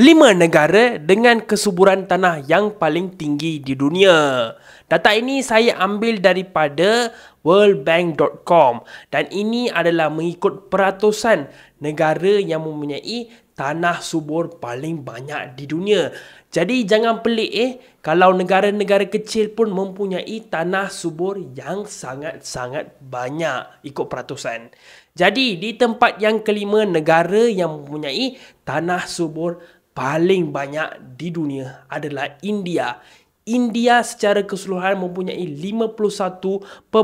5 negara dengan kesuburan tanah yang paling tinggi di dunia. Data ini saya ambil daripada worldbank.com dan ini adalah mengikut peratusan negara yang mempunyai tanah subur paling banyak di dunia. Jadi jangan pelik kalau negara-negara kecil pun mempunyai tanah subur yang sangat-sangat banyak ikut peratusan. Jadi di tempat yang kelima, negara yang mempunyai tanah subur paling banyak di dunia adalah India. India secara keseluruhan mempunyai 51.9%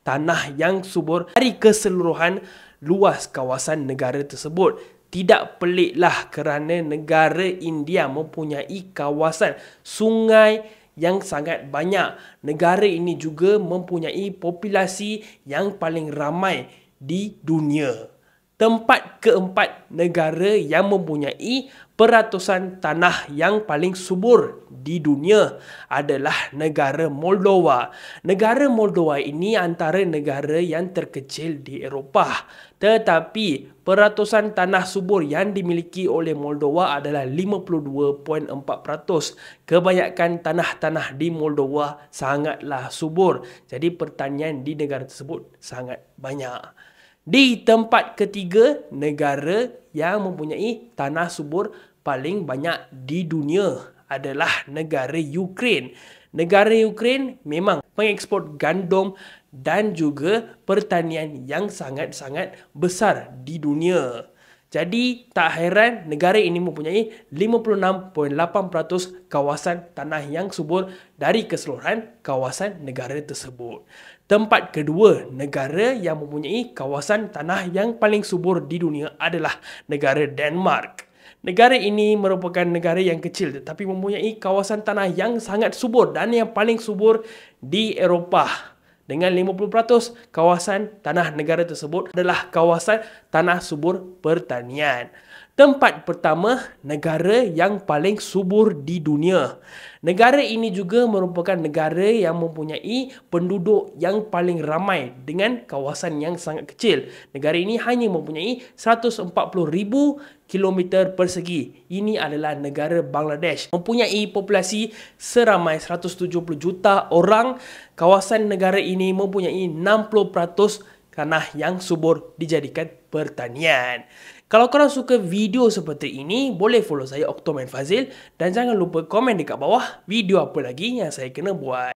tanah yang subur dari keseluruhan luas kawasan negara tersebut. Tidak peliklah kerana negara India mempunyai kawasan sungai yang sangat banyak. Negara ini juga mempunyai populasi yang paling ramai di dunia. Tempat keempat, negara yang mempunyai peratusan tanah yang paling subur di dunia adalah negara Moldova. Negara Moldova ini antara negara yang terkecil di Eropah. Tetapi peratusan tanah subur yang dimiliki oleh Moldova adalah 52.4%. Kebanyakan tanah-tanah di Moldova sangatlah subur. Jadi pertanian di negara tersebut sangat banyak. Di tempat ketiga, negara yang mempunyai tanah subur paling banyak di dunia adalah negara Ukraine. Negara Ukraine memang mengekspor gandum dan juga pertanian yang sangat-sangat besar di dunia. Jadi tak heran negara ini mempunyai 56.8% kawasan tanah yang subur dari keseluruhan kawasan negara tersebut. Tempat kedua, negara yang mempunyai kawasan tanah yang paling subur di dunia adalah negara Denmark. Negara ini merupakan negara yang kecil tetapi mempunyai kawasan tanah yang sangat subur dan yang paling subur di Eropah. Dengan 50% kawasan tanah negara tersebut adalah kawasan tanah subur pertanian. Tempat pertama, negara yang paling subur di dunia. Negara ini juga merupakan negara yang mempunyai penduduk yang paling ramai dengan kawasan yang sangat kecil. Negara ini hanya mempunyai 140,000 kilometer persegi. Ini adalah negara Bangladesh. Mempunyai populasi seramai 170 juta orang. Kawasan negara ini mempunyai 60% tanah yang subur dijadikan pertanian. Kalau korang suka video seperti ini, boleh follow saya Oktoman Fazil dan jangan lupa komen dekat bawah video apa lagi yang saya kena buat.